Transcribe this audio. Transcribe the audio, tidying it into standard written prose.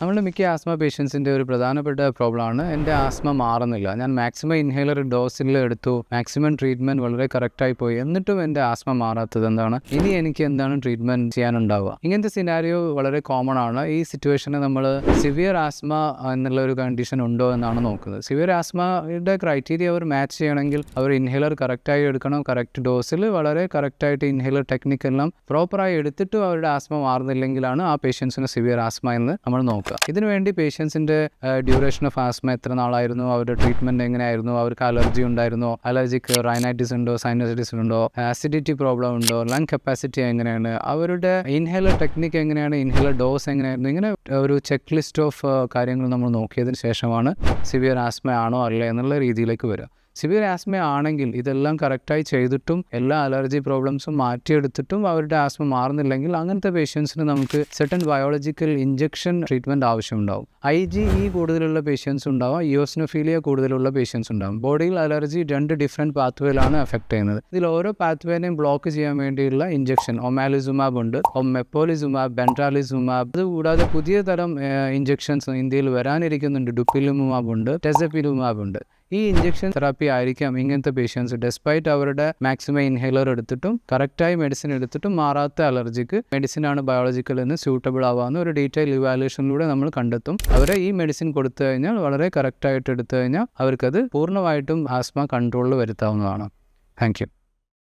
നമ്മുടെ മിക്ക ആസ്മ പേഷ്യൻസിൻ്റെ ഒരു പ്രധാനപ്പെട്ട പ്രോബ്ലമാണ് എൻ്റെ ആസ്മ മാറുന്നില്ല. ഞാൻ മാക്സിമം ഇൻഹേലർ ഡോസിൽ എടുത്തു, മാക്സിമം ട്രീറ്റ്മെൻറ്റ് വളരെ കറക്റ്റായി പോയി, എന്നിട്ടും എൻ്റെ ആസ്മ മാറാത്തത് എന്താണ്? ഇനി എനിക്ക് എന്താണ് ട്രീറ്റ്മെൻറ്റ് ചെയ്യാനുണ്ടാവുക? ഇങ്ങനത്തെ സിനാരിയോ വളരെ കോമൺ ആണ്. ഈ സിറ്റുവേഷന് നമ്മൾ സിവിയർ ആസ്മ എന്നുള്ള ഒരു കണ്ടീഷൻ ഉണ്ടോ എന്നാണ് നോക്കുന്നത്. സിവിയർ ആസ്മയുടെ ക്രൈറ്റീരിയ അവർ മാച്ച് ചെയ്യണമെങ്കിൽ അവർ ഇൻഹേലർ കറക്റ്റായി എടുക്കണം, കറക്റ്റ് ഡോസിൽ വളരെ കറക്റ്റായിട്ട് ഇൻഹേലർ ടെക്നിക്കെല്ലാം പ്രോപ്പറായി എടുത്തിട്ടും അവരുടെ ആസ്മ മാറുന്നില്ലെങ്കിലാണ് ആ പേഷ്യൻസിന് സിവിയർ ആസ്മ എന്ന് നമ്മൾ നോക്കുക. ഇതിനുവേണ്ടി പേഷ്യൻസിൻ്റെ ഡ്യൂറേഷൻ ഓഫ് ആസ്മ എത്ര നാളായിരുന്നു, അവരുടെ ട്രീറ്റ്മെൻറ്റ് എങ്ങനെയായിരുന്നു, അവർക്ക് അലർജി ഉണ്ടായിരുന്നോ, അലർജിക്ക് റൈനൈറ്റിസ് ഉണ്ടോ, സൈനസൈറ്റിസ് ഉണ്ടോ, ആസിഡിറ്റി പ്രോബ്ലം ഉണ്ടോ, ലങ് കപ്പാസിറ്റി എങ്ങനെയാണ്, അവരുടെ ഇൻഹേലർ ടെക്നിക്ക് എങ്ങനെയാണ്, ഇൻഹേലർ ഡോസ് എങ്ങനെയായിരുന്നു, ഇങ്ങനെ ഒരു ചെക്ക് ലിസ്റ്റ് ഓഫ് കാര്യങ്ങൾ നമ്മൾ നോക്കിയതിന് ശേഷമാണ് സിവിയർ ആസ്മ ആണോ അല്ലേ എന്നുള്ള രീതിയിലേക്ക് വരിക. സിവിയർ ആസ്മ ആണെങ്കിൽ ഇതെല്ലാം കറക്റ്റായി ചെയ്തിട്ടും എല്ലാ അലർജി പ്രോബ്ലംസും മാറ്റിയെടുത്തിട്ടും അവരുടെ ആസ്മ മാറുന്നില്ലെങ്കിൽ അങ്ങനത്തെ പേഷ്യൻസിന് നമുക്ക് സെർട്ടൻ ബയോളജിക്കൽ ഇഞ്ചക്ഷൻ ട്രീറ്റ്മെൻറ്റ് ആവശ്യമുണ്ടാവും. IgE കൂടുതലുള്ള പേഷ്യൻസ് ഉണ്ടാവും, ഇയോസിനോഫീലിയ കൂടുതലുള്ള പേഷ്യൻസ് ഉണ്ടാവും. ബോഡിയിൽ അലർജി 2 ഡിഫറെൻറ്റ് പാത്വേയിലാണ് എഫക്ട് ചെയ്യുന്നത്. ഇതിൽ ഓരോ പാത്വേനെയും ബ്ലോക്ക് ചെയ്യാൻ വേണ്ടിയുള്ള ഇഞ്ചക്ഷൻ ഒമാലിസുമാബ് ഉണ്ട്, മെപ്പോലിസുമാബ്, ബെൻട്രാലിസുമാബ്. അതുകൂടാതെ പുതിയ തരം ഇഞ്ചക്ഷൻസ് ഇന്ത്യയിൽ വരാനിരിക്കുന്നുണ്ട്. ഡുപ്പിലിമുമാബ് ഉണ്ട്, ടെസപിലുമാബ് ഉണ്ട്. ഈ ഇഞ്ചക്ഷൻ തെറാപ്പി ആയിരിക്കാം ഇങ്ങനത്തെ പേഷ്യൻസ് ഡെസ്പൈറ്റ് അവരുടെ മാക്സിമം ഇൻഹേലർ എടുത്തിട്ടും കറക്റ്റായി മെഡിസിൻ എടുത്തിട്ടും മാറാത്ത അലർജിക്ക് മെഡിസിനാണ് ബയോളജിക്കൽ എന്ന് സ്യൂട്ടബിൾ ആവാവുന്ന ഒരു ഡീറ്റെയിൽ ഇവാലുവേഷനിലൂടെ നമ്മൾ കണ്ടെത്തും. അവരെ ഈ മെഡിസിൻ കൊടുത്തു കഴിഞ്ഞാൽ വളരെ കറക്റ്റായിട്ട് എടുത്തു കഴിഞ്ഞാൽ അവർക്കത് പൂർണ്ണമായിട്ടും ആസ്മ കൺട്രോളിൽ വരുത്താവുന്നതാണ്. Thank you.